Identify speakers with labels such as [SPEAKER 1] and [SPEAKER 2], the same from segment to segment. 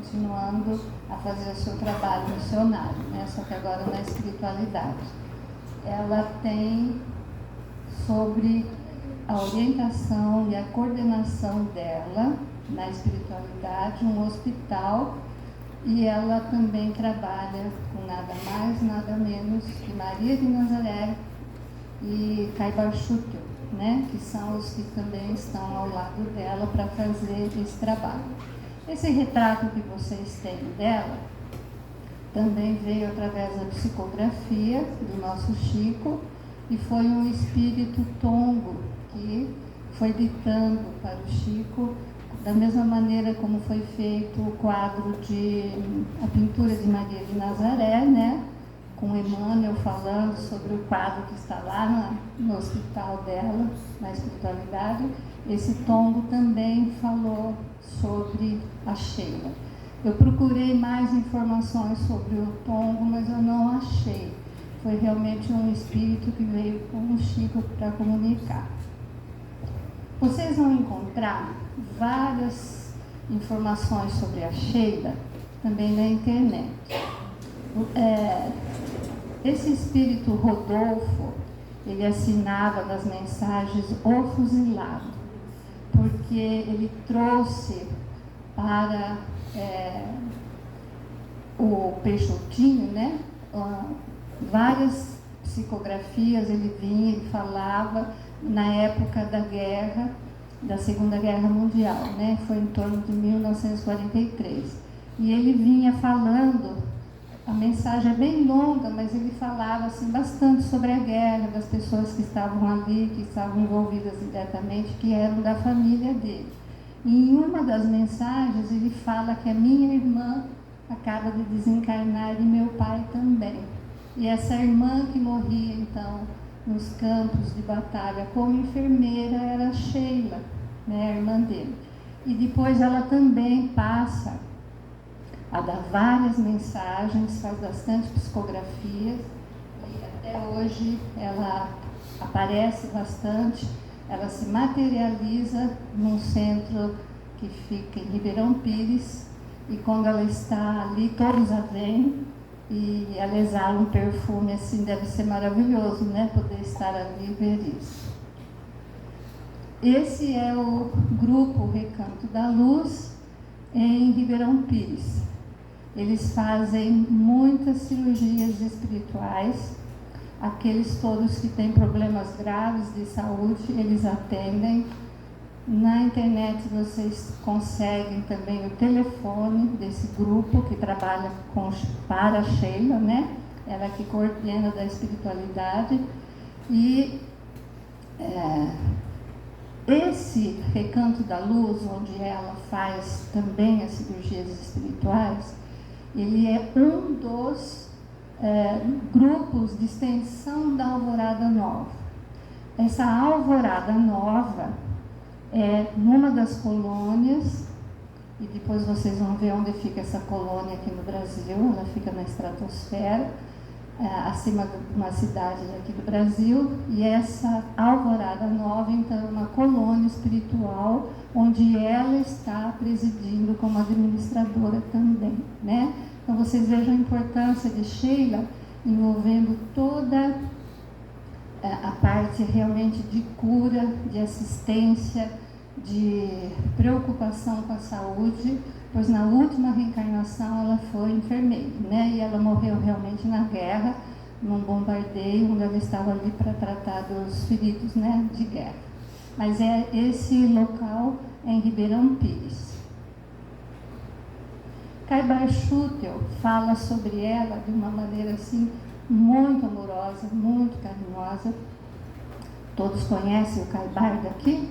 [SPEAKER 1] continuando a fazer o seu trabalho missionário, né? Só que agora na espiritualidade. Ela tem sobre a orientação e a coordenação dela na espiritualidade um hospital, e ela também trabalha com nada mais, nada menos que Maria de Nazaré e Caibar Schutel, né? Que são os que também estão ao lado dela para fazer esse trabalho. Esse retrato que vocês têm dela também veio através da psicografia do nosso Chico, e foi um espírito tongo que foi ditando para o Chico, da mesma maneira como foi feito o quadro a pintura de Maria de Nazaré, né? Com Emmanuel falando sobre o quadro que está lá no hospital dela, na espiritualidade. Esse tongo também falou sobre a Sheila. Eu procurei mais informações sobre o tongo, mas eu não achei. Foi realmente um espírito que veio com o Chico para comunicar. Vocês vão encontrar várias informações sobre a Sheila também na internet. Esse espírito Rodolfo, ele assinava nas mensagens o fuzilado, porque ele trouxe para o Peixotinho, né, várias psicografias. Ele vinha, ele falava na época da guerra, da Segunda Guerra Mundial, né, foi em torno de 1943, e ele vinha falando. A mensagem é bem longa, mas ele falava assim, bastante sobre a guerra, das pessoas que estavam ali, que estavam envolvidas diretamente, que eram da família dele. E em uma das mensagens ele fala que a minha irmã acaba de desencarnar e meu pai também. E essa irmã que morria então nos campos de batalha como enfermeira era a Sheila, né, a irmã dele. E depois ela também passa a dar várias mensagens, faz bastante psicografias, e até hoje ela aparece bastante. Ela se materializa num centro que fica em Ribeirão Pires, e quando ela está ali, todos a veem, e ela exala um perfume assim, deve ser maravilhoso, né, poder estar ali e ver isso. Esse é o grupo Recanto da Luz, em Ribeirão Pires. Eles fazem muitas cirurgias espirituais. Aqueles todos que têm problemas graves de saúde, eles atendem. Na internet vocês conseguem também o telefone desse grupo que trabalha para a Sheila, né? Ela que coordena da espiritualidade. E esse Recanto da Luz, onde ela faz também as cirurgias espirituais, ele é um dos grupos de extensão da Alvorada Nova. Essa Alvorada Nova é numa das colônias, e depois vocês vão ver onde fica essa colônia aqui no Brasil. Ela fica na estratosfera, acima de uma cidade aqui do Brasil, e essa Alvorada Nova, então, é uma colônia espiritual, onde ela está presidindo como administradora também, né? Então, vocês vejam a importância de Sheila envolvendo toda a parte realmente de cura, de assistência, de preocupação com a saúde, pois na última reencarnação ela foi enfermeira, né? E ela morreu realmente na guerra, num bombardeio, onde ela estava ali para tratar dos feridos, né, de guerra. Mas esse local é em Ribeirão Pires. Caibar Schutel fala sobre ela de uma maneira assim muito amorosa, muito carinhosa. Todos conhecem o Caibar daqui?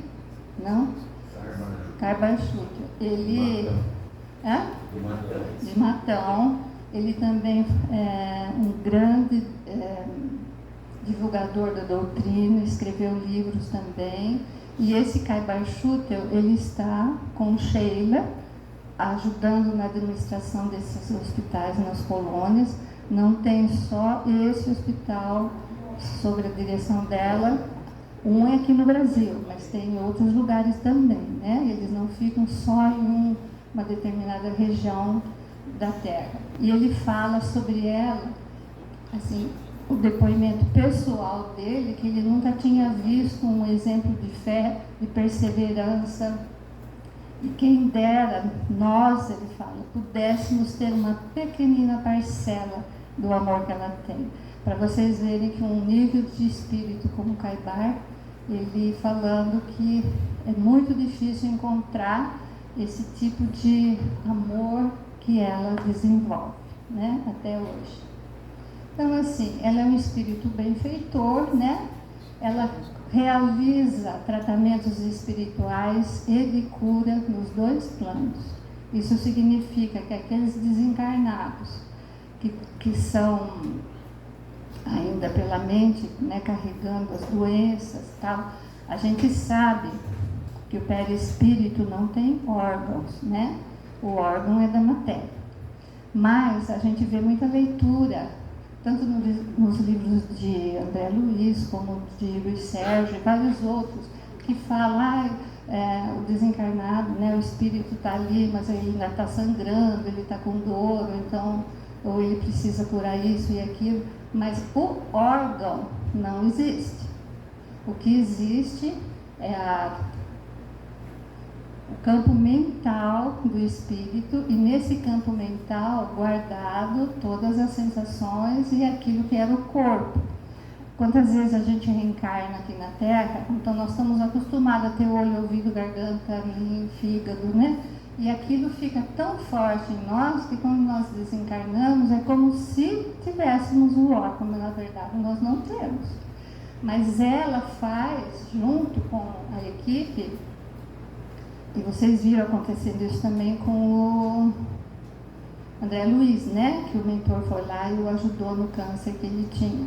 [SPEAKER 1] Não? Caibar Schutel. Ele de Matão. Ele também é um grande divulgador da doutrina, escreveu livros também. E esse Caibar Schutel, ele está com Sheila, ajudando na administração desses hospitais nas colônias. Não tem só esse hospital sob a direção dela, um é aqui no Brasil, mas tem em outros lugares também, né? Eles não ficam só em um uma determinada região da Terra. E ele fala sobre ela, assim, o depoimento pessoal dele, que ele nunca tinha visto um exemplo de fé, de perseverança. E quem dera nós, ele fala, pudéssemos ter uma pequenina parcela do amor que ela tem. Para vocês verem que um nível de espírito como Caibar, ele falando que é muito difícil encontrar esse tipo de amor que ela desenvolve, né, até hoje. Então, assim, ela é um espírito benfeitor, né? Ela realiza tratamentos espirituais e de cura nos dois planos. Isso significa que aqueles desencarnados que são ainda pela mente, né, carregando as doenças, tal, a gente sabe que o perispírito não tem órgãos, né? O órgão é da matéria. Mas a gente vê muita leitura, tanto nos livros de André Luiz, como de Luiz Sérgio e vários outros, que falam, o desencarnado, né, o espírito está ali, mas ele ainda está sangrando, ele está com dor, então, ou ele precisa curar isso e aquilo, mas o órgão não existe. O que existe é o campo mental do espírito, e nesse campo mental guardado todas as sensações e aquilo que era o corpo. Quantas vezes a gente reencarna aqui na Terra, então nós estamos acostumados a ter olho, ouvido, garganta, rim, fígado, né? E aquilo fica tão forte em nós que quando nós desencarnamos é como se tivéssemos o órgão, mas na verdade nós não temos. Mas ela faz, junto com a equipe, e vocês viram acontecendo isso também com o André Luiz, né? Que o mentor foi lá e o ajudou no câncer que ele tinha.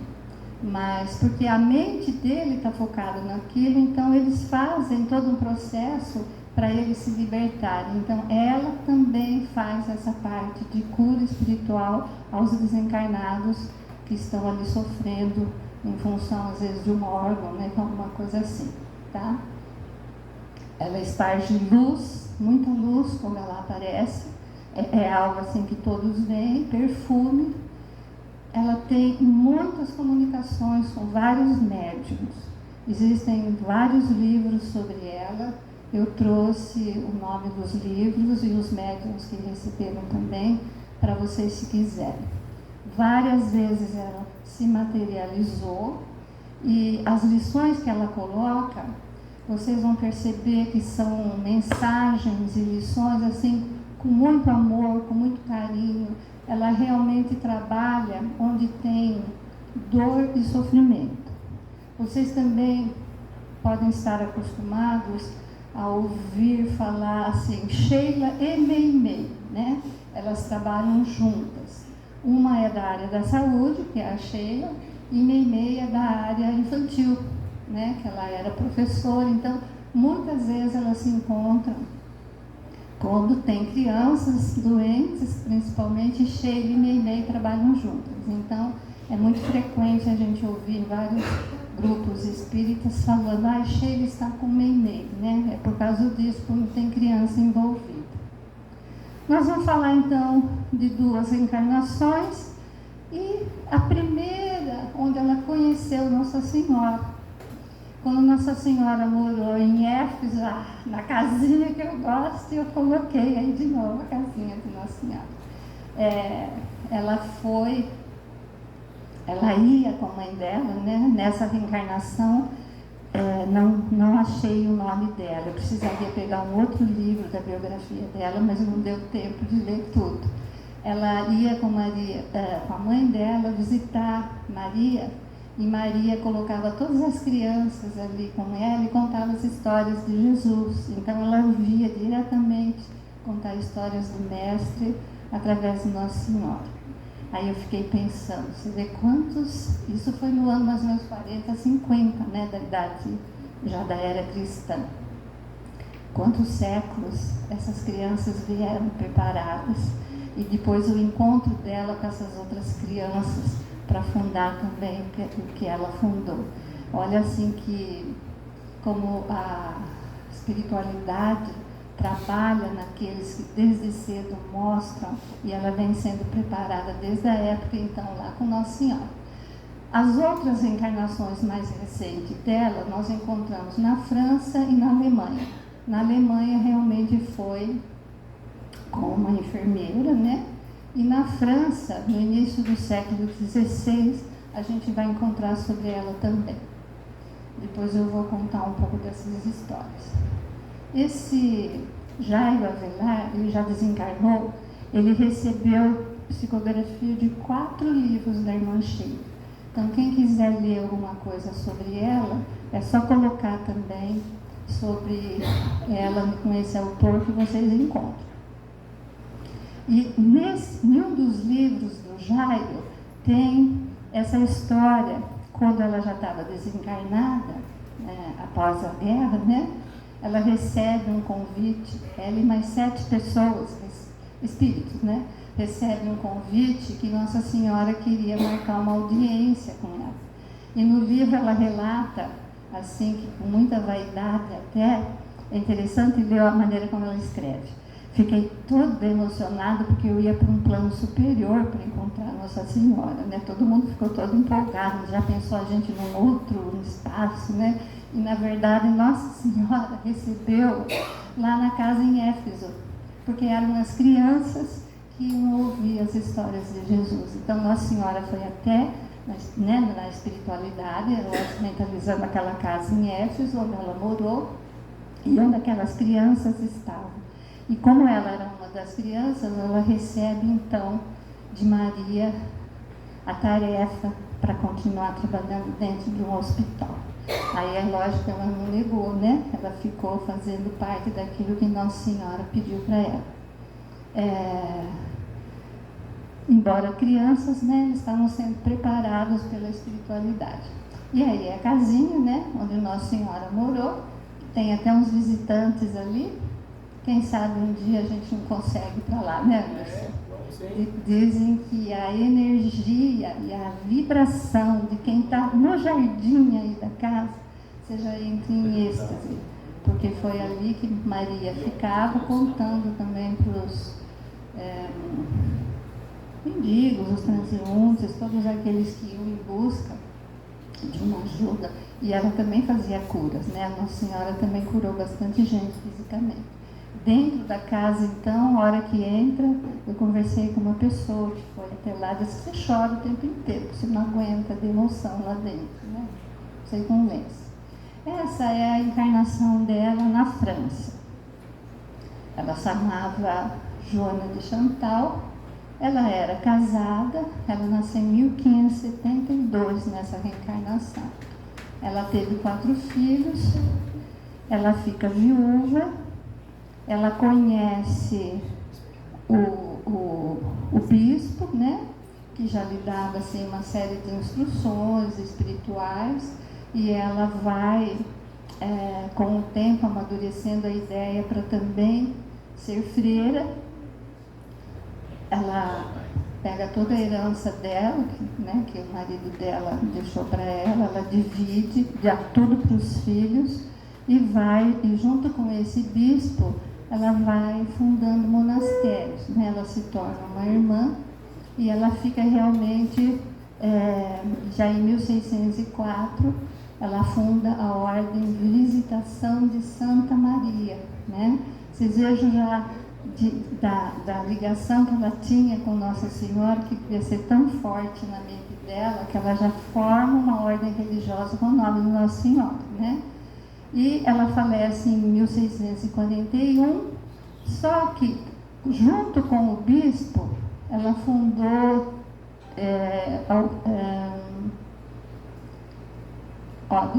[SPEAKER 1] Mas porque a mente dele está focada naquilo, então eles fazem todo um processo para ele se libertar. Então ela também faz essa parte de cura espiritual aos desencarnados que estão ali sofrendo em função às vezes de um órgão, né? Alguma coisa assim, tá? Ela esparge luz, muita luz quando ela aparece, é algo assim que todos veem, perfume. Ela tem muitas comunicações com vários médiuns, existem vários livros sobre ela. Eu trouxe o nome dos livros e os médiuns que receberam também, para vocês se quiserem. Várias vezes ela se materializou, e as lições que ela coloca, vocês vão perceber que são mensagens e lições assim, com muito amor, com muito carinho. Ela realmente trabalha onde tem dor e sofrimento. Vocês também podem estar acostumados a ouvir falar assim, Sheila e Meimei, né? Elas trabalham juntas. Uma é da área da saúde, que é a Sheila, e Meimei é da área infantil, né? Que ela era professora, então muitas vezes elas se encontram quando tem crianças doentes, principalmente Sheila e Meimei trabalham juntas. Então é muito frequente a gente ouvir vários grupos espíritas falando, Sheila está com Meimei, né? É por causa disso, quando tem criança envolvida. Nós vamos falar então de duas encarnações, e a primeira, onde ela conheceu Nossa Senhora. Quando Nossa Senhora morou em Éfeso, na casinha que eu gosto, eu coloquei aí de novo a casinha de Nossa Senhora. Ela ia com a mãe dela, né? Nessa reencarnação, não achei o nome dela. Eu precisaria pegar um outro livro da biografia dela, mas não deu tempo de ler tudo. Ela ia com a mãe dela visitar Maria, e Maria colocava todas as crianças ali com ela e contava as histórias de Jesus. Então ela ouvia diretamente contar histórias do Mestre através de Nossa Senhora. Aí eu fiquei pensando, você vê quantos, isso foi no ano mais ou menos 40, 50, né, da idade já da era cristã. Quantos séculos essas crianças vieram preparadas, e depois o encontro dela com essas outras crianças para fundar também o que ela fundou. Olha assim que como a espiritualidade trabalha naqueles que desde cedo mostram, e ela vem sendo preparada desde a época, então, lá com Nossa Senhora. As outras reencarnações mais recentes dela, nós encontramos na França e na Alemanha. Na Alemanha, realmente foi como uma enfermeira, né? E na França, no início do século XVI, a gente vai encontrar sobre ela também. Depois eu vou contar um pouco dessas histórias. Esse Jairo Avelar, ele já desencarnou, ele recebeu psicografia de 4 livros da Irmã Sheila. Então, quem quiser ler alguma coisa sobre ela, é só colocar também sobre ela com esse autor que vocês encontram. E em um dos livros do Jairo tem essa história, quando ela já estava desencarnada, após a guerra, né? Ela recebe um convite, ela e mais 7 pessoas, espíritos, né? Recebe um convite que Nossa Senhora queria marcar uma audiência com ela. E no livro ela relata, assim, que com muita vaidade até, é interessante ver a maneira como ela escreve. Fiquei toda emocionada porque eu ia para um plano superior para encontrar Nossa Senhora, né? Todo mundo ficou todo empolgado, já pensou a gente num outro espaço, né? E na verdade Nossa Senhora recebeu lá na casa em Éfeso, porque eram as crianças que iam ouvir as histórias de Jesus. Então Nossa Senhora foi até, né, na espiritualidade, ela mentalizando aquela casa em Éfeso, onde ela morou e onde aquelas crianças estavam. E como ela era uma das crianças, ela recebe então de Maria a tarefa para continuar trabalhando dentro de um hospital. Aí é lógico que ela não negou, né? Ela ficou fazendo parte daquilo que Nossa Senhora pediu para ela. Embora crianças, né, eles estavam sendo preparados pela espiritualidade. E aí é a casinha, né, onde Nossa Senhora morou, tem até uns visitantes ali. Quem sabe um dia a gente não consegue ir para lá, né, Anderson? Dizem que a energia e a vibração de quem está no jardim aí da casa, você já entra em êxtase, porque foi ali que Maria ficava contando também para os mendigos, os transeuntes, todos aqueles que iam em busca de uma ajuda. E ela também fazia curas, né? A Nossa Senhora também curou bastante gente fisicamente. Dentro da casa, então, a hora que entra, eu conversei com uma pessoa que foi até lá, disse que você chora o tempo inteiro, você não aguenta de emoção lá dentro, né? Você convence. Essa é a encarnação dela na França. Ela se chamava Joana de Chantal, ela era casada, ela nasceu em 1572 nessa reencarnação. Ela teve 4 filhos, ela fica viúva. Ela conhece o bispo, né, que já lhe dava assim, uma série de instruções espirituais, e ela vai, com o tempo, amadurecendo a ideia para também ser freira. Ela pega toda a herança dela, né, que o marido dela deixou para ela divide, dá tudo para os filhos, e junto com esse bispo, ela vai fundando monastérios, né? Ela se torna uma irmã e ela fica realmente, já em 1604, ela funda a Ordem de Visitação de Santa Maria, né? Vocês vejam já da ligação que ela tinha com Nossa Senhora, que devia ser tão forte na mente dela, que ela já forma uma ordem religiosa com o nome de Nossa Senhora, né? E ela falece em 1641, só que, junto com o bispo, ela fundou,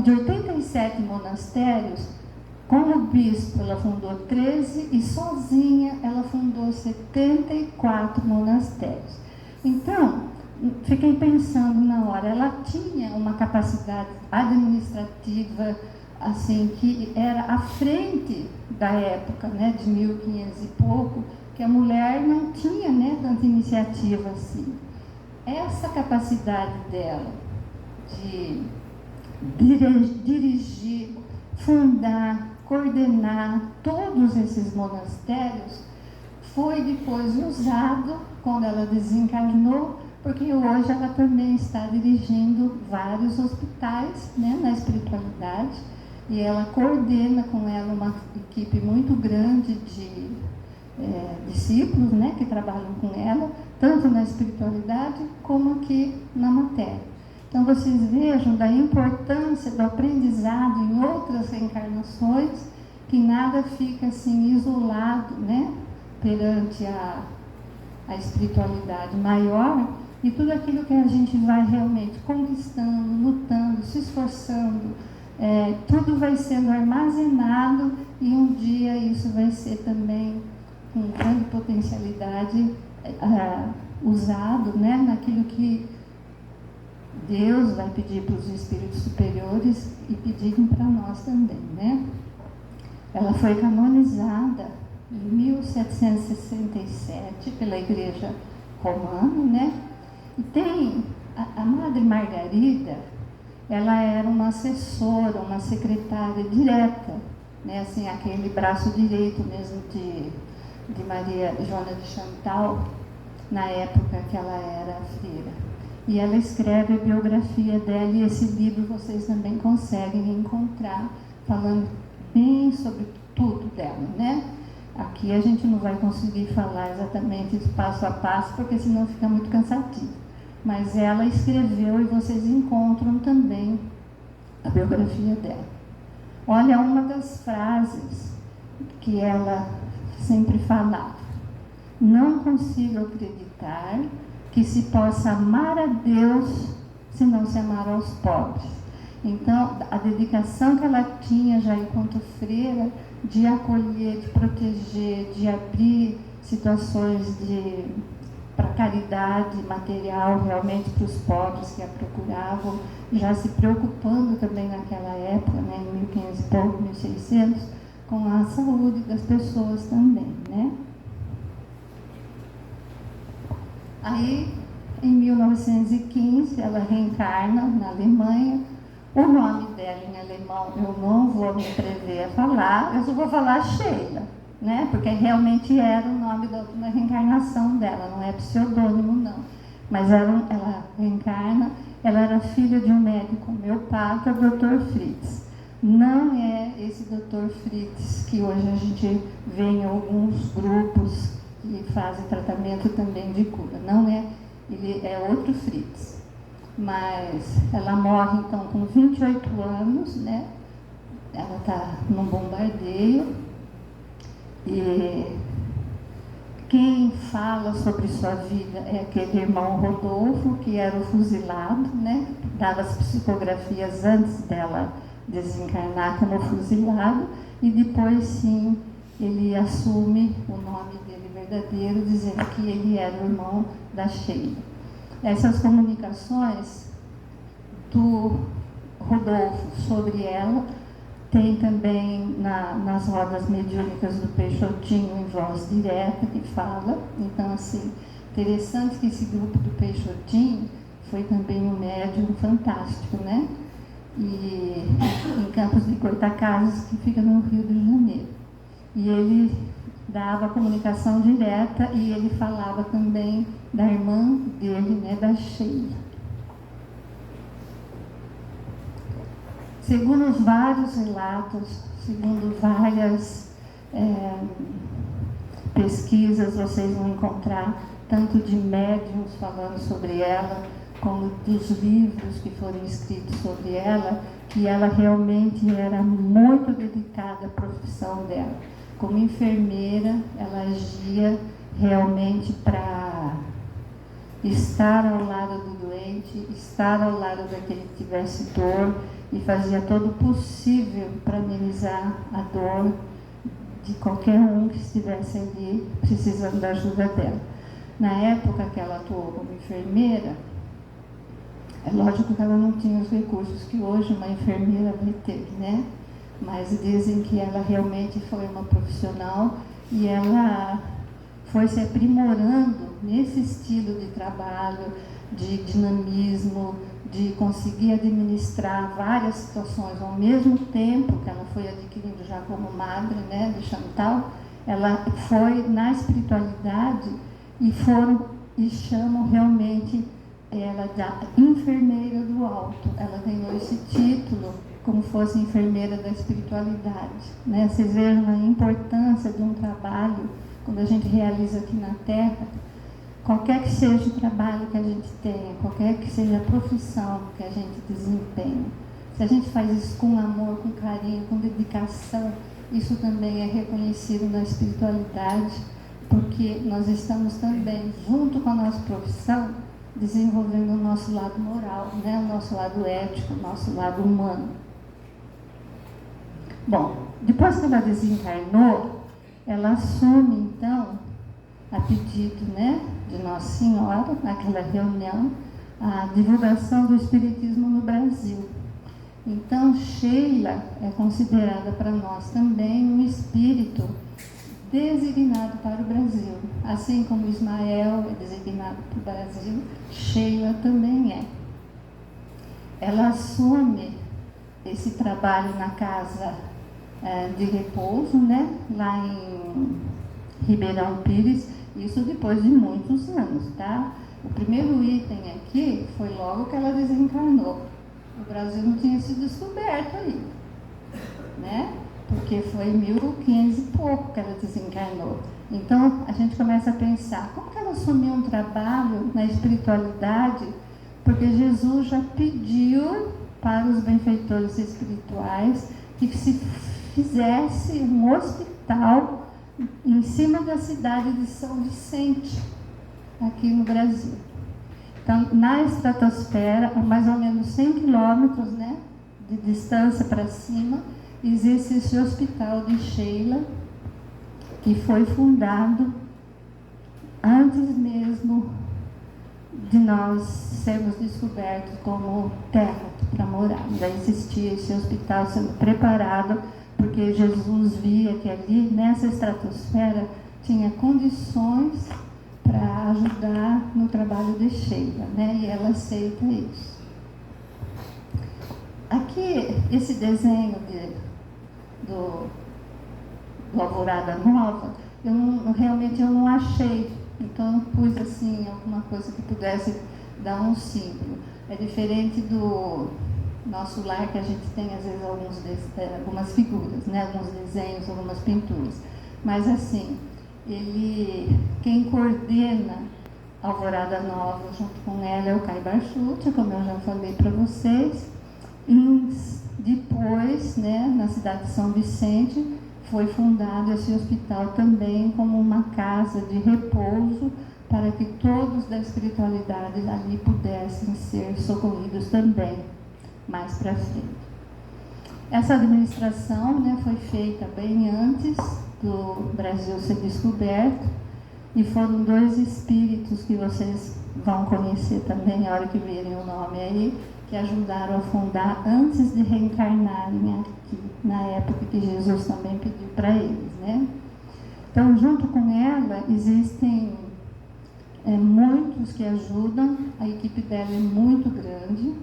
[SPEAKER 1] de 87 monastérios, com o bispo ela fundou 13 e sozinha ela fundou 74 monastérios. Então, fiquei pensando na hora, ela tinha uma capacidade administrativa, assim, que era à frente da época, né, de 1500 e pouco, que a mulher não tinha, né, tanta iniciativa assim. Essa capacidade dela de dirigir, fundar, coordenar todos esses monastérios, foi depois usado quando ela desencarnou, porque hoje ela também está dirigindo vários hospitais, né, na espiritualidade, e ela coordena com ela uma equipe muito grande de discípulos, né, que trabalham com ela, tanto na espiritualidade como aqui na matéria. Então vocês vejam da importância do aprendizado em outras reencarnações, que nada fica assim isolado, né, perante a espiritualidade maior, e tudo aquilo que a gente vai realmente conquistando, lutando, se esforçando, tudo vai sendo armazenado, e um dia isso vai ser também com grande potencialidade usado, né, naquilo que Deus vai pedir para os espíritos superiores e pedirem para nós também, né? Ela foi canonizada em 1767 pela Igreja Romana, né? E tem a Madre Margarida, ela era uma assessora, uma secretária direta, né? Assim, aquele braço direito mesmo de Maria Joana de Chantal, na época que ela era freira. E ela escreve a biografia dela, e esse livro vocês também conseguem encontrar, falando bem sobre tudo dela, né? Aqui a gente não vai conseguir falar exatamente passo a passo, porque senão fica muito cansativo. Mas ela escreveu, e vocês encontram também a biografia dela. Olha uma das frases que ela sempre falava: não consigo acreditar que se possa amar a Deus se não se amar aos pobres. Então, a dedicação que ela tinha já enquanto freira, de acolher, de proteger, de abrir situações para caridade material realmente para os pobres que a procuravam, já se preocupando também naquela época, né, em 1500 e pouco, 1600, com a saúde das pessoas também, né? Aí, em 1915, ela reencarna na Alemanha. O nome dela em alemão eu não vou me atrever a falar, eu só vou falar Sheila, né? Porque realmente era o nome da última reencarnação dela, não é pseudônimo não. Mas ela reencarna, ela era filha de um médico homeopata, Dr. Fritz. Não é esse Dr. Fritz que hoje a gente vê em alguns grupos que fazem tratamento também de cura. Não é, ele é outro Fritz. Mas ela morre então com 28 anos, né? Ela está num bombardeio, e quem fala sobre sua vida é aquele irmão Rodolfo, que era o fuzilado, né? Dava as psicografias antes dela desencarnar como fuzilado, e depois sim ele assume o nome dele verdadeiro, dizendo que ele era o irmão da Sheila. Essas comunicações do Rodolfo sobre ela tem também nas rodas mediúnicas do Peixotinho em voz direta que fala. Então, assim, interessante que esse grupo do Peixotinho foi também um médium fantástico, né? E em Campos de Goytacazes, que fica no Rio de Janeiro. E ele dava comunicação direta, e ele falava também da irmã dele, né, da Sheila. Segundo vários relatos, segundo várias pesquisas, vocês vão encontrar tanto de médiuns falando sobre ela, como dos livros que foram escritos sobre ela, que ela realmente era muito dedicada à profissão dela. Como enfermeira, ela agia realmente para estar ao lado do doente, estar ao lado daquele que tivesse dor, e fazia todo o possível para amenizar a dor de qualquer um que estivesse ali precisando da ajuda dela. Na época que ela atuou como enfermeira, é lógico que ela não tinha os recursos que hoje uma enfermeira vai ter, né? Mas dizem que ela realmente foi uma profissional, e ela foi se aprimorando nesse estilo de trabalho, de dinamismo, de conseguir administrar várias situações ao mesmo tempo, que ela foi adquirindo já como madre, né, de Chantal, ela foi na espiritualidade e chamam realmente ela da enfermeira do alto. Ela ganhou esse título como fosse enfermeira da espiritualidade, né? Vocês vejam a importância de um trabalho quando a gente realiza aqui na Terra. Qualquer que seja o trabalho que a gente tenha, qualquer que seja a profissão que a gente desempenha, se a gente faz isso com amor, com carinho, com dedicação, isso também é reconhecido na espiritualidade, porque nós estamos também, junto com a nossa profissão, desenvolvendo o nosso lado moral, né? O nosso lado ético, o nosso lado humano. Bom, depois que ela desencarnou, ela assume, então, a pedido, né, de Nossa Senhora, naquela reunião, a divulgação do Espiritismo no Brasil. Então, Sheila é considerada para nós também um espírito designado para o Brasil. Assim como Ismael é designado para o Brasil, Sheila também é. Ela assume esse trabalho na casa de repouso, né, lá em Ribeirão Pires, isso depois de muitos anos, tá? O primeiro item aqui foi logo que ela desencarnou. O Brasil não tinha sido descoberto ainda, né? Porque foi em 1500 e pouco que ela desencarnou. Então, a gente começa a pensar, como que ela assumiu um trabalho na espiritualidade? Porque Jesus já pediu para os benfeitores espirituais que se fizesse um hospital em cima da cidade de São Vicente, aqui no Brasil. Então, na estratosfera, a mais ou menos 100 quilômetros, né, de distância para cima, existe esse hospital de Sheila, que foi fundado antes mesmo de nós sermos descobertos como terra para morar. Já existia esse hospital sendo preparado, porque Jesus via que ali, nessa estratosfera, tinha condições para ajudar no trabalho de Sheila, né? E ela aceita isso. Aqui, esse desenho do Alvorada Nova, realmente eu não achei. Então, eu pus assim, alguma coisa que pudesse dar um símbolo. É diferente do nosso lar, que a gente tem, às vezes, algumas figuras, né? Alguns desenhos, algumas pinturas. Mas, assim, quem coordena a Alvorada Nova junto com ela é o Caio Barchucci, como eu já falei para vocês. Depois, né, na cidade de São Vicente, foi fundado esse hospital também como uma casa de repouso para que todos da espiritualidade ali pudessem ser socorridos também, mais para frente. Essa administração, né, foi feita bem antes do Brasil ser descoberto, e foram 2 espíritos que vocês vão conhecer também, a hora que verem o nome aí, que ajudaram a fundar antes de reencarnarem aqui, na época que Jesus também pediu para eles, né? Então, junto com ela, existem muitos que ajudam, a equipe dela é muito grande.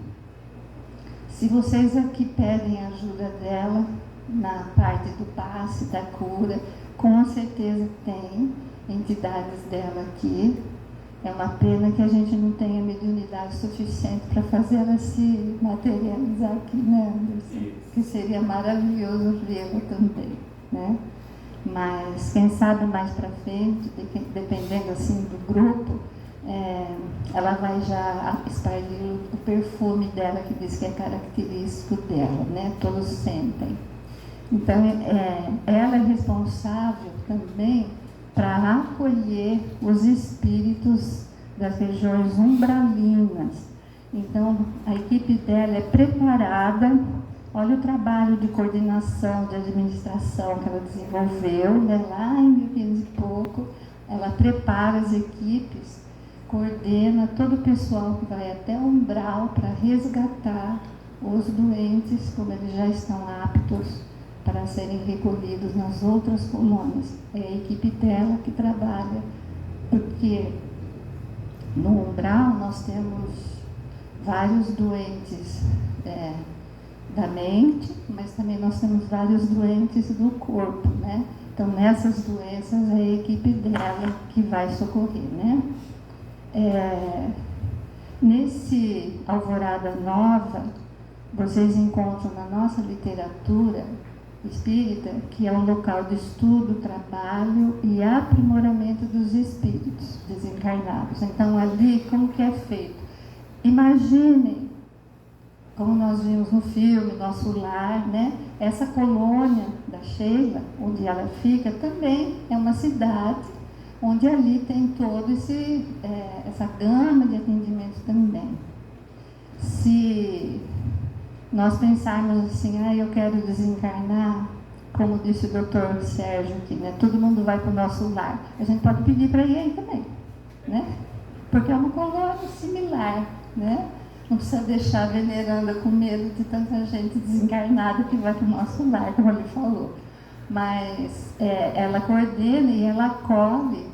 [SPEAKER 1] Se vocês aqui pedem ajuda dela na parte do passe, da cura, com certeza tem entidades dela aqui. É uma pena que a gente não tenha mediunidade suficiente para fazer ela se materializar aqui, né, Anderson? Que seria maravilhoso vê-la também, né? Mas quem sabe mais para frente, dependendo assim do grupo, ela vai já expandir o perfume dela, que diz que é característico dela, né? Todos sentem. Então, ela é responsável também para acolher os espíritos das regiões umbralinas. Então, a equipe dela é preparada. Olha o trabalho de coordenação, de administração que ela desenvolveu, né, lá em 1500 e pouco. Ela prepara as equipes, coordena todo o pessoal que vai até o umbral para resgatar os doentes, como eles já estão aptos para serem recolhidos nas outras colônias. É a equipe dela que trabalha, porque no umbral nós temos vários doentes da mente, mas também nós temos vários doentes do corpo, né? Então, nessas doenças, é a equipe dela que vai socorrer, né? Nesse Alvorada Nova, vocês encontram na nossa literatura espírita que é um local de estudo, trabalho e aprimoramento dos espíritos desencarnados. Então, ali, como que é feito? Imaginem, como nós vimos no filme, Nosso Lar, né? Essa colônia da Sheila, onde ela fica, também é uma cidade onde ali tem todo essa gama de atendimentos também. Se nós pensarmos assim, eu quero desencarnar, como disse o doutor Sérgio aqui, né? Todo mundo vai para o Nosso Lar. A gente pode pedir para ir aí também, né? Porque é uma colônia similar, né? Não precisa deixar a veneranda com medo de tanta gente desencarnada que vai para o Nosso Lar, como ele falou. Mas ela coordena e ela acolhe,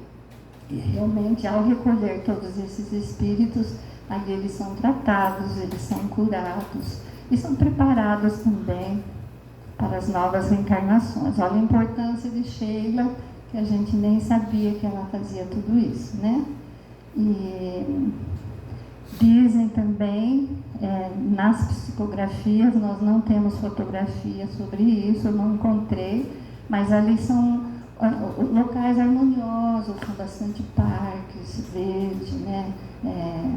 [SPEAKER 1] e realmente, ao recolher todos esses espíritos, ali eles são tratados, eles são curados e são preparados também para as novas reencarnações. Olha a importância de Sheila, que a gente nem sabia que ela fazia tudo isso, né? E dizem também, nas psicografias, nós não temos fotografia sobre isso, eu não encontrei, mas ali são locais harmoniosos, com bastante parques, verde, né?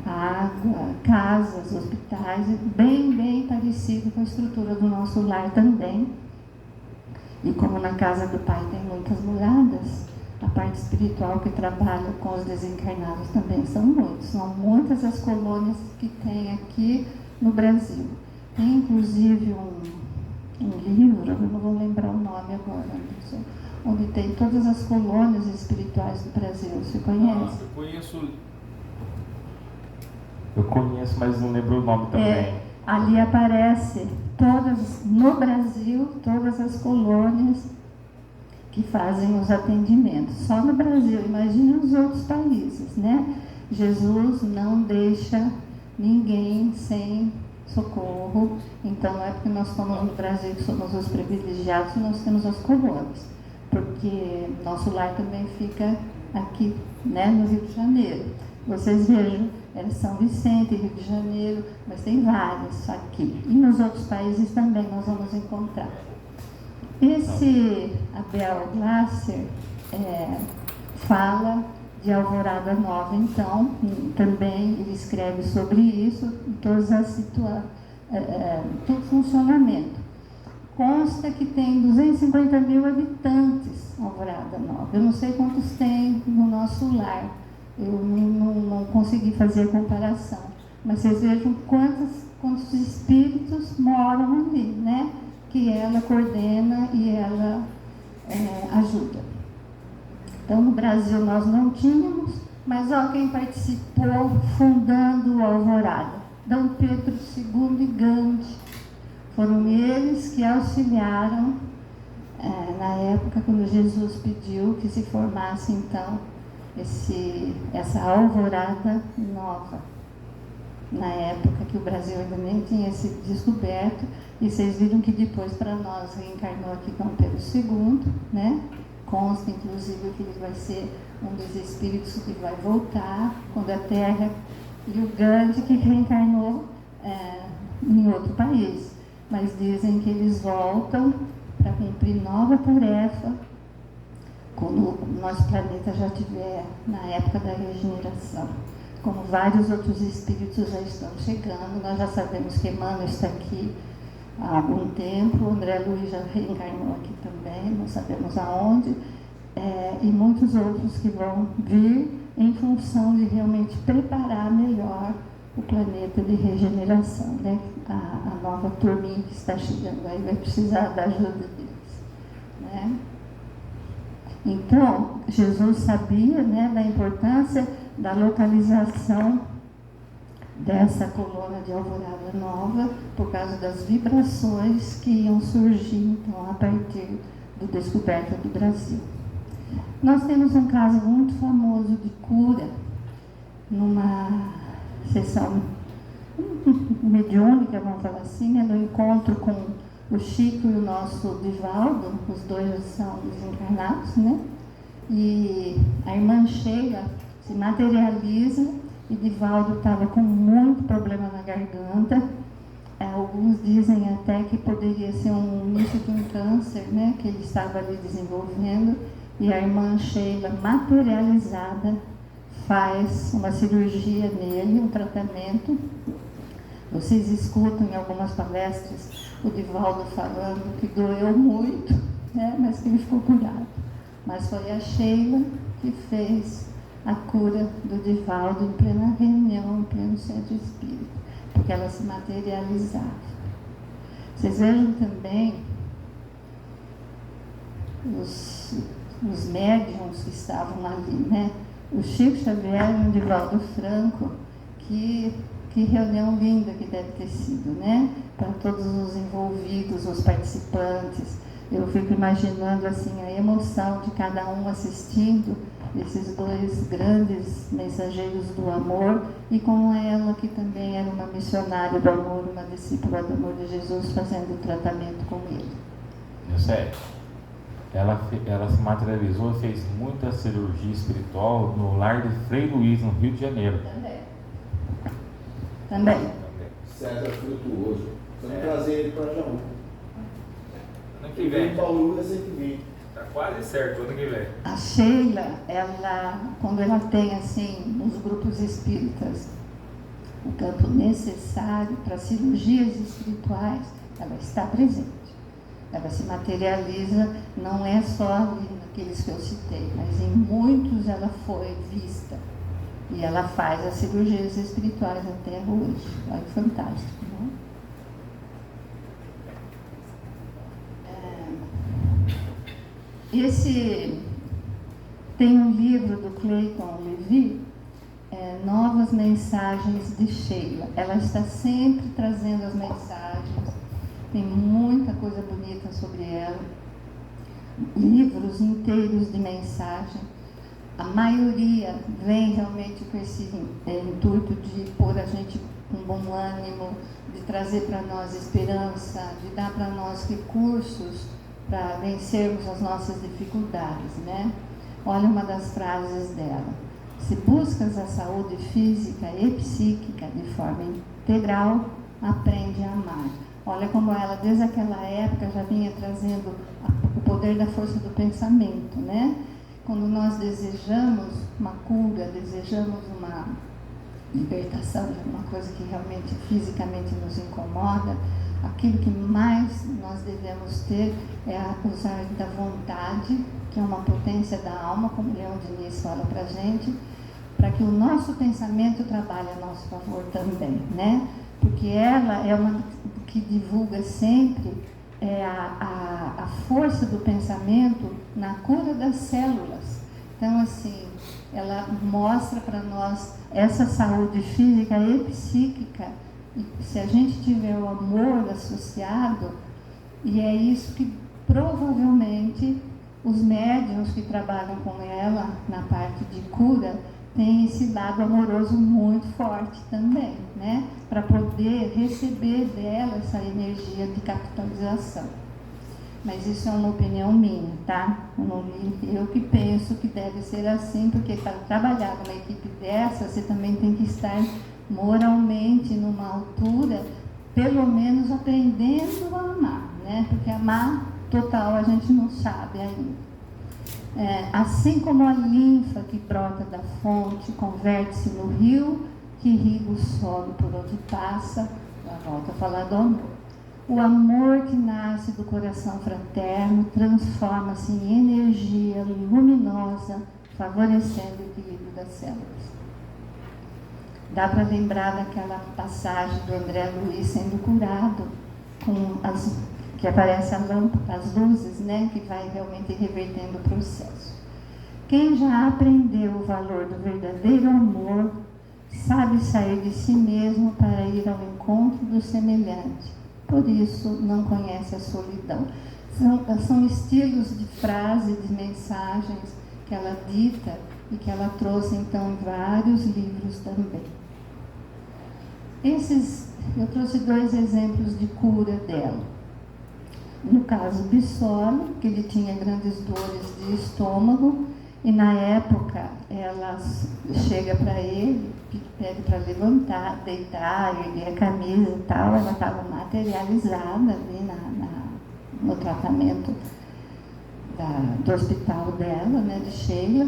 [SPEAKER 1] Água, casas, hospitais, bem parecido com a estrutura do Nosso Lar também. E como na casa do Pai tem muitas moradas, a parte espiritual que trabalha com os desencarnados também são muitas as colônias que tem aqui no Brasil. Tem inclusive um livro, eu não vou lembrar o nome agora, onde tem todas as colônias espirituais do Brasil. Você conhece?
[SPEAKER 2] Eu conheço, mas não lembro o nome também.
[SPEAKER 1] Ali aparece no Brasil, todas as colônias que fazem os atendimentos. Só no Brasil, imagine os outros países, né? Jesus não deixa ninguém sem socorro. Então, não é porque nós estamos no Brasil que somos os privilegiados e nós temos as colônias. Porque Nosso Lar também fica aqui, né, no Rio de Janeiro. Vocês vejam, São Vicente, Rio de Janeiro, mas tem várias aqui. E nos outros países também nós vamos encontrar. Esse Abel Glasser fala de Alvorada Nova, então, também ele escreve sobre isso, em todas as todo o funcionamento. Consta que tem 250 mil habitantes, Alvorada Nova. Eu não sei quantos tem no Nosso Lar, eu não consegui fazer a comparação, mas vocês vejam quantos espíritos moram ali, né? Que ela coordena e ela ajuda. Então, no Brasil nós não tínhamos, mas olha quem participou fundando o Alvorada. D. Pedro II e Gandhi. Foram eles que auxiliaram na época quando Jesus pediu que se formasse, então, essa Alvorada Nova. Na época que o Brasil ainda nem tinha sido descoberto, e vocês viram que depois para nós reencarnou aqui D. Pedro II, né? Consta inclusive que ele vai ser um dos espíritos que vai voltar quando a Terra, e o Gandhi que reencarnou em outro país, mas dizem que eles voltam para cumprir nova tarefa quando o nosso planeta já estiver na época da regeneração. Como vários outros espíritos já estão chegando, nós já sabemos que Emmanuel está aqui há algum tempo, o André Luiz já reencarnou aqui também, não sabemos aonde, e muitos outros que vão vir em função de realmente preparar melhor o planeta de regeneração, né? A nova turminha que está chegando aí vai precisar da ajuda deles, né? Então, Jesus sabia, né, da importância da localização dessa colônia de Alvorada Nova por causa das vibrações que iam surgir, então, a partir da descoberta do Brasil. Nós temos um caso muito famoso de cura numa sessão, mediúnica, vamos falar assim, no encontro com o Chico e o nosso Divaldo, os dois já são desencarnados, né? E a irmã Sheila se materializa e Divaldo estava com muito problema na garganta. Alguns dizem até que poderia ser um início de um câncer, né, que ele estava ali desenvolvendo, e a irmã Sheila, materializada, faz uma cirurgia nele, um tratamento. Vocês escutam em algumas palestras o Divaldo falando que doeu muito, né, mas que ele ficou curado. Mas foi a Sheila que fez a cura do Divaldo em plena reunião, em pleno centro espírita, porque ela se materializava. Vocês vejam também os médiums que estavam ali, né? O Chico Xavier e o Divaldo Franco, que reunião linda que deve ter sido, né? Para todos os envolvidos, os participantes. Eu fico imaginando assim a emoção de cada um assistindo esses dois grandes mensageiros do amor, e com ela que também era uma missionária do amor, uma discípula do amor de Jesus, fazendo o tratamento com ele.
[SPEAKER 2] Sério, ela se materializou e fez muita cirurgia espiritual no lar de Frei Luiz, no Rio de Janeiro.
[SPEAKER 1] Também.
[SPEAKER 3] César Frutuoso. Vamos trazer ele para Jaú.
[SPEAKER 2] Ano que vem.
[SPEAKER 3] Paulo Lucas tem que vir.
[SPEAKER 2] Tá quase certo, ano que vem.
[SPEAKER 1] A Sheila, quando ela tem assim, nos grupos espíritas, o campo necessário para cirurgias espirituais, ela está presente. Ela se materializa, não é só ali naqueles que eu citei, mas em muitos ela foi vista. E ela faz as cirurgias espirituais até hoje. Olha que fantástico, não? Tem um livro do Clayton Levy, Novas Mensagens de Sheila. Ela está sempre trazendo as mensagens, tem muita coisa bonita sobre ela, livros inteiros de mensagem. A maioria vem realmente com esse intuito de pôr a gente com bom ânimo, de trazer para nós esperança, de dar para nós recursos para vencermos as nossas dificuldades, né? Olha uma das frases dela: se buscas a saúde física e psíquica de forma integral, aprende a amar. Olha como ela, desde aquela época, já vinha trazendo o poder da força do pensamento, né? Quando nós desejamos uma cura, desejamos uma libertação de alguma coisa que realmente fisicamente nos incomoda, aquilo que mais nós devemos ter é usar da vontade, que é uma potência da alma, como Leon Diniz fala para a gente, para que o nosso pensamento trabalhe a nosso favor também, né? Porque ela é uma que divulga sempre a força do pensamento na cura das células. Então, assim, ela mostra para nós essa saúde física e psíquica, e se a gente tiver o amor associado, e é isso que provavelmente os médiuns que trabalham com ela na parte de cura têm esse lado amoroso muito forte também, né? Para poder receber dela essa energia de capitalização. Mas isso é uma opinião minha, tá? Eu que penso que deve ser assim, porque para trabalhar numa equipe dessa, você também tem que estar moralmente numa altura, pelo menos aprendendo a amar, né? Porque amar total a gente não sabe ainda. Assim como a linfa que brota da fonte converte-se no rio que irriga o solo por onde passa, volta a falar do amor. O amor que nasce do coração fraterno transforma-se em energia luminosa, favorecendo o equilíbrio das células. Dá para lembrar daquela passagem do André Luiz sendo curado, que aparece a lâmpada, as luzes, né, que vai realmente revertendo o processo. Quem já aprendeu o valor do verdadeiro amor, sabe sair de si mesmo para ir ao encontro do semelhante. Por isso, não conhece a solidão. São estilos de frase, de mensagens que ela dita e que ela trouxe, então, em vários livros também. Esses eu trouxe 2 exemplos de cura dela. No caso Bissoli, que ele tinha grandes dores de estômago, e na época ela chega para ele, pede para levantar, deitar, erguer a camisa e tal, ela estava materializada ali no tratamento do hospital dela, né, de Sheila,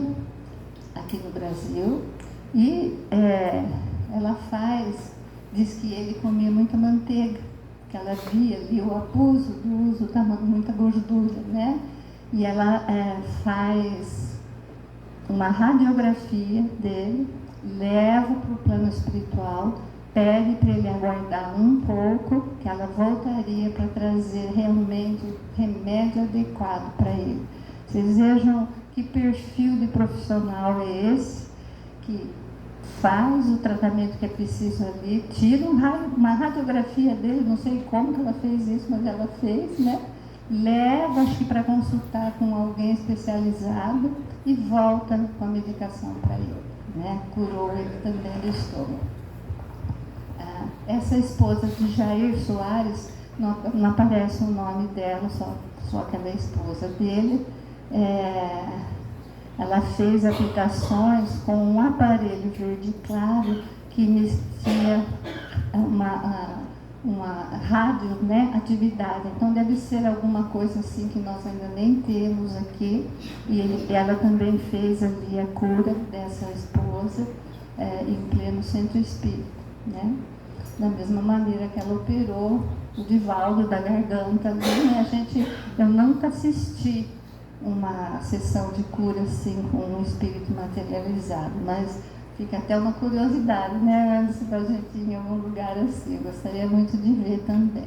[SPEAKER 1] aqui no Brasil, e ela diz que ele comia muita manteiga, que ela via ali o abuso do uso da muita gordura, né? E ela faz uma radiografia dele, leva para o plano espiritual, pede para ele aguardar um pouco, que ela voltaria para trazer realmente o remédio adequado para ele. Vocês vejam que perfil de profissional é esse, que faz o tratamento que é preciso ali, tira uma radiografia dele, não sei como que ela fez isso, mas ela fez, né? Leva, acho que para consultar com alguém especializado e volta com a medicação para ele, né? Curou ele também do estômago. Essa esposa de Jair Soares, não aparece o nome dela, só que ela é esposa dele. Ela fez aplicações com um aparelho verde claro que inicia uma rádio, né, atividade. Então deve ser alguma coisa assim que nós ainda nem temos aqui. E ela também fez ali a cura dessa esposa em pleno centro espírita, né? Da mesma maneira que ela operou o Divaldo da garganta ali, né? Eu nunca assisti uma sessão de cura assim com um espírito materializado, mas fica até uma curiosidade, né? Se a gente ir em algum lugar assim, eu gostaria muito de ver também.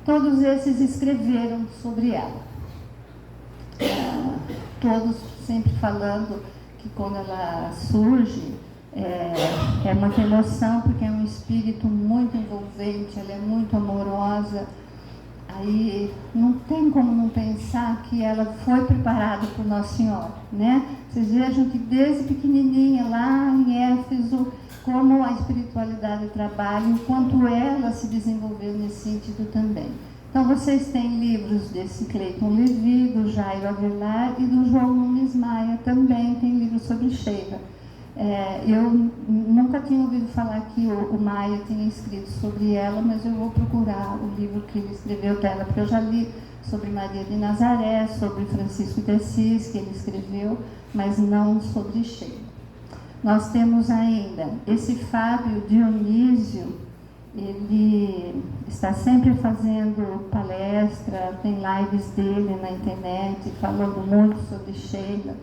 [SPEAKER 1] Todos esses escreveram sobre ela, todos sempre falando que quando ela surge é muita emoção, porque é um espírito muito envolvente, ela é muito amorosa. Aí não tem como não pensar que ela foi preparada por Nossa Senhora, né? Vocês vejam que desde pequenininha, lá em Éfeso, como a espiritualidade trabalha e o quanto ela se desenvolveu nesse sentido também. Então vocês têm livros desse Cleiton Levi, do Jairo Avelar e do João Nunes Maia também, tem livros sobre Sheila. Eu nunca tinha ouvido falar que o Maia tinha escrito sobre ela, mas eu vou procurar o livro que ele escreveu dela, porque eu já li sobre Maria de Nazaré, sobre Francisco de Assis, que ele escreveu, mas não sobre Sheila. Nós temos ainda esse Fábio Dionísio, ele está sempre fazendo palestra, tem lives dele na internet, falando muito sobre Sheila.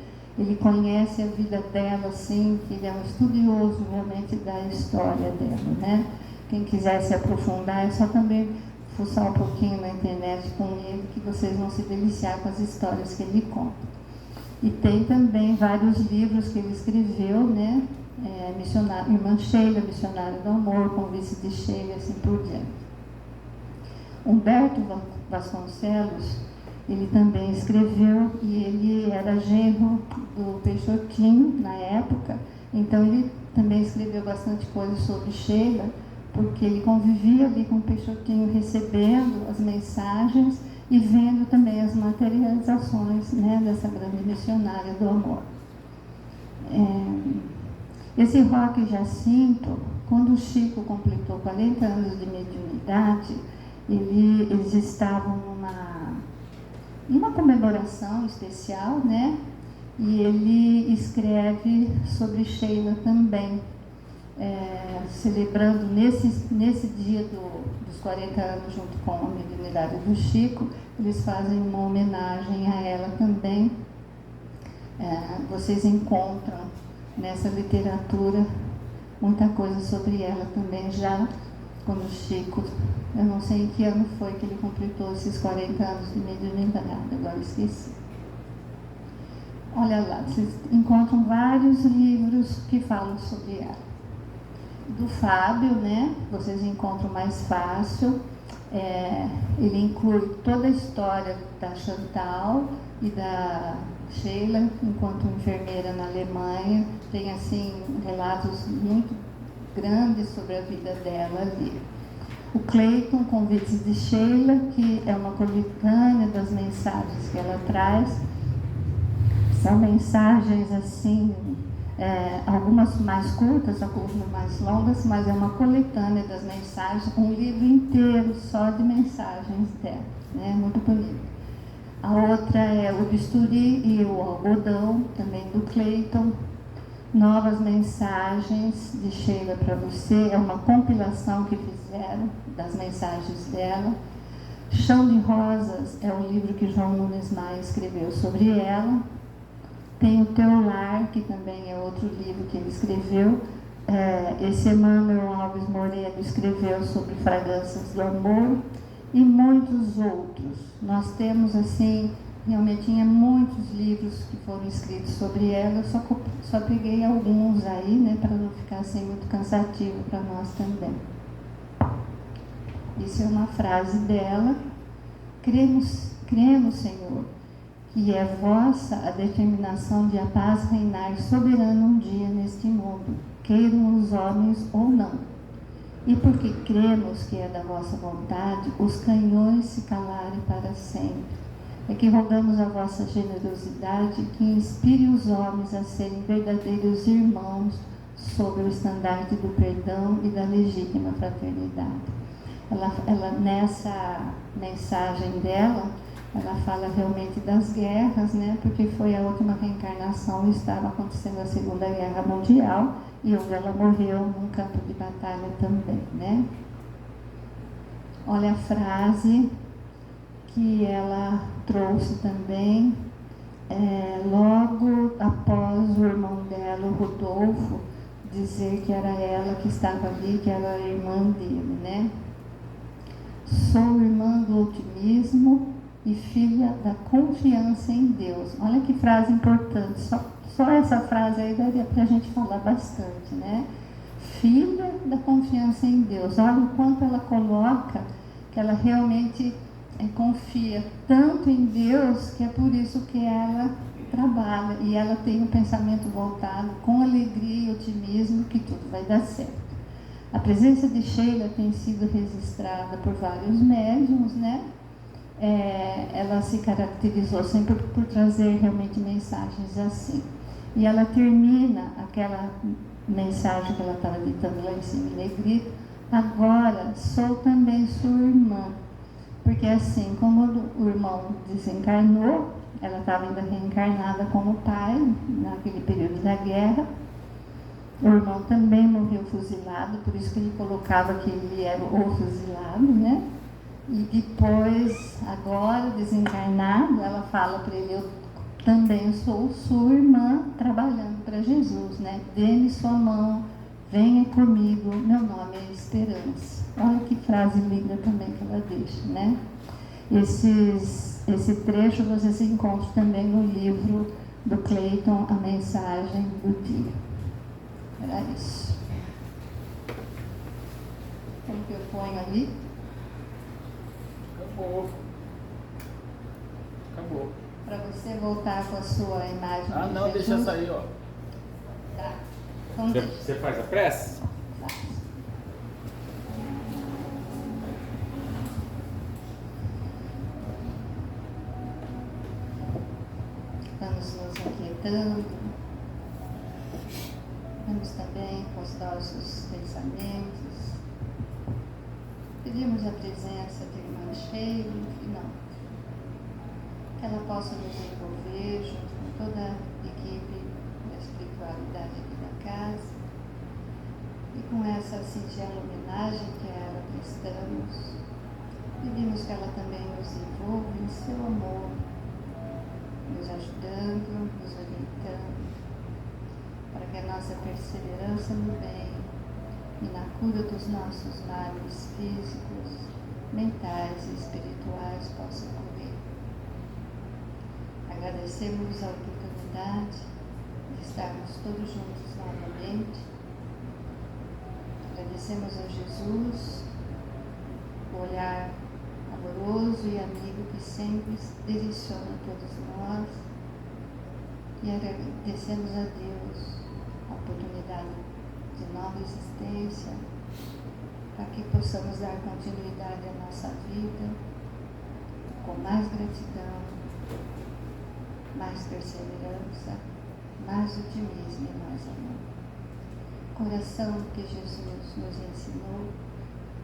[SPEAKER 1] Ele conhece a vida dela, assim, que ele é um estudioso realmente da história dela, né? Quem quiser se aprofundar, é só também fuçar um pouquinho na internet com ele, que vocês vão se deliciar com as histórias que ele conta. E tem também vários livros que ele escreveu, né? Irmã Sheila, Missionária do Amor, Convite de Sheila, assim por diante. Humberto Vasconcelos, ele também escreveu, e ele era genro do Peixotinho na época, então ele também escreveu bastante coisa sobre Sheila, porque ele convivia ali com o Peixotinho, recebendo as mensagens e vendo também as materializações, né, dessa grande missionária do amor. Esse Roque Jacinto, quando o Chico completou 40 anos de mediunidade, eles estavam numa comemoração especial, né? E ele escreve sobre Sheila também, celebrando nesse dia dos 40 anos, junto com a mediunidade do Chico, eles fazem uma homenagem a ela também. Vocês encontram nessa literatura muita coisa sobre ela também, já quando o Chico, eu não sei em que ano foi que ele completou esses 40 anos de mediunidade, agora esqueci. Olha lá, vocês encontram vários livros que falam sobre ela. Do Fábio, né, vocês encontram mais fácil, ele inclui toda a história da Chantal e da Sheila enquanto enfermeira na Alemanha, tem assim relatos muito grande sobre a vida dela ali. O Clayton, Convites de Sheila, que é uma coletânea das mensagens que ela traz. São mensagens assim, algumas mais curtas, algumas mais longas, mas é uma coletânea das mensagens, um livro inteiro só de mensagens dela, né? Muito bonito. A outra é O Bisturi e o Algodão, também do Clayton. Novas Mensagens de Sheila para Você, é uma compilação que fizeram das mensagens dela. Chão de Rosas é um livro que João Nunes Maia escreveu sobre ela. Tem O Teu Lar, que também é outro livro que ele escreveu. Esse Emmanuel Alves Moreno escreveu sobre Fragrâncias do Amor e muitos outros. Nós temos, assim, realmente tinha muitos livros que foram escritos sobre ela, só peguei alguns aí, né, para não ficar assim muito cansativo para nós também. Isso é uma frase dela. Cremos, Senhor, que é vossa a determinação de a paz reinar soberana um dia neste mundo, queiram os homens ou não. E porque cremos que é da vossa vontade, os canhões se calarem para sempre. É que rogamos a vossa generosidade que inspire os homens a serem verdadeiros irmãos sob o estandarte do perdão e da legítima fraternidade. Ela nessa mensagem dela, ela fala realmente das guerras, né? Porque foi a última reencarnação e estava acontecendo a Segunda Guerra Mundial e onde ela morreu num campo de batalha também, né? Olha a frase que ela trouxe também, logo após o irmão dela, o Rodolfo, dizer que era ela que estava ali, que era a irmã dele, né? Sou irmã do otimismo e filha da confiança em Deus. Olha que frase importante, só essa frase aí daria para a gente falar bastante, né? Filha da confiança em Deus. Olha o quanto ela coloca que ela realmente confia tanto em Deus, que é por isso que ela trabalha e ela tem um pensamento voltado com alegria e otimismo que tudo vai dar certo. A presença de Sheila tem sido registrada por vários médiuns, né? Ela se caracterizou sempre por trazer realmente mensagens assim. E ela termina aquela mensagem que ela estava ditando lá em cima em negrito: agora sou também sua irmã. Porque assim, como o irmão desencarnou, ela estava ainda reencarnada como pai, naquele período da guerra. O irmão também morreu fuzilado, por isso que ele colocava que ele era o fuzilado, né? E depois, agora, desencarnado, ela fala para ele: eu também sou sua irmã, trabalhando para Jesus, né? Dê-me sua mão, venha comigo, meu nome é Esperança. Olha que frase linda também que ela deixa, né? Esse trecho vocês encontram também no livro do Clayton, A Mensagem do Dia. Era isso. Como que eu ponho ali?
[SPEAKER 4] Acabou.
[SPEAKER 1] Para você voltar com a sua imagem de
[SPEAKER 4] não,
[SPEAKER 1] Jesus.
[SPEAKER 4] deixa sair, ó.
[SPEAKER 1] Tá. Então,
[SPEAKER 2] Você faz a prece?
[SPEAKER 1] Tá. Vamos nos aquietando. Vamos também com os nossos pensamentos. Pedimos a presença de irmã Sheila, que ela possa nos envolver junto com toda a equipe da espiritualidade aqui da casa. E com essa singela homenagem que a ela prestamos, pedimos que ela também nos envolva em seu amor, nos ajudando, nos orientando, para que a nossa perseverança no bem e na cura dos nossos males físicos, mentais e espirituais possa ocorrer. Agradecemos a oportunidade de estarmos todos juntos novamente. Agradecemos a Jesus o olhar amoroso e amigo que sempre direciona todos nós, e agradecemos a Deus a oportunidade de de nova existência, para que possamos dar continuidade à nossa vida com mais gratidão, mais perseverança, mais otimismo e mais amor. Coração que Jesus nos ensinou,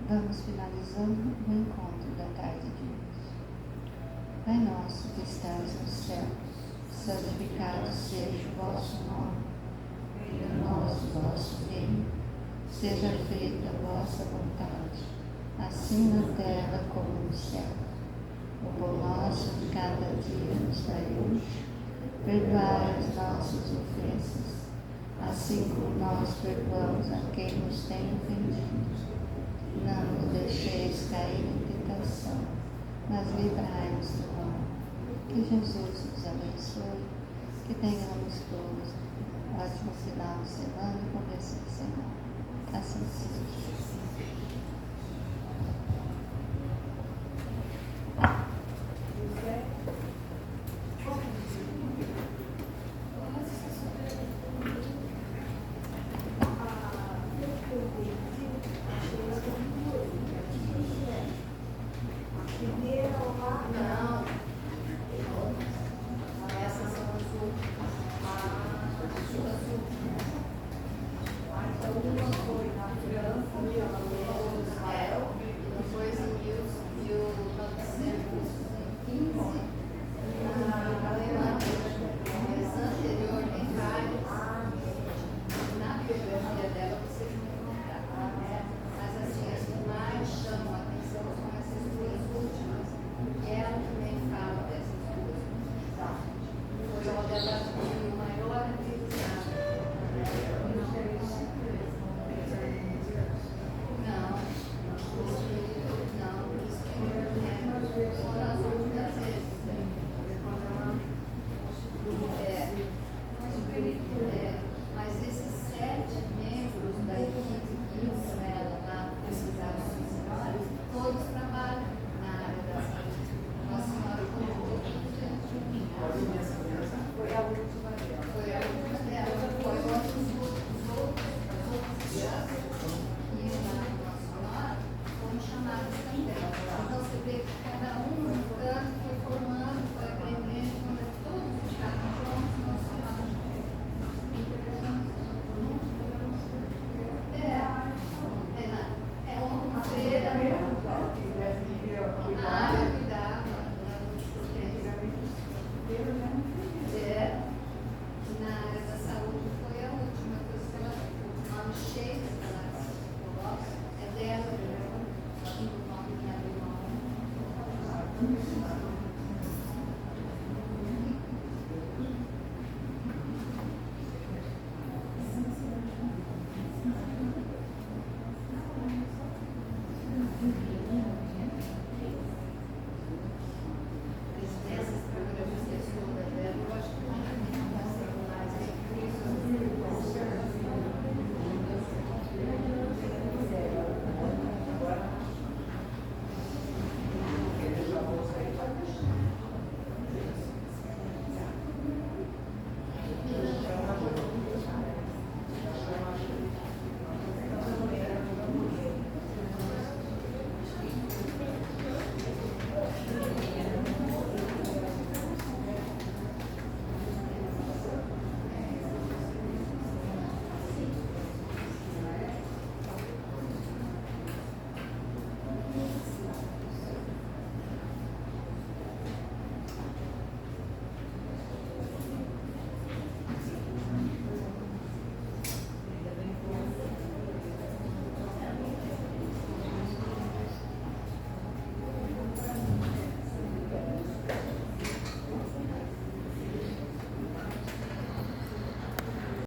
[SPEAKER 1] vamos finalizando o encontro da tarde de hoje. Pai nosso que estás no céu, santificado seja o vosso nome. Venha a nós o vosso reino. Seja feita a vossa vontade, assim na terra como no céu. O pão nosso de cada dia nos dai hoje. Perdoai as nossas ofensas, assim como nós perdoamos a quem nos tem ofendido. Não nos deixeis cair em tentação, mas livrai-nos do mal. Que Jesus nos abençoe, que tenhamos todos um ótimo final de semana e começo de semana. Assim seja.
[SPEAKER 4] Thank you.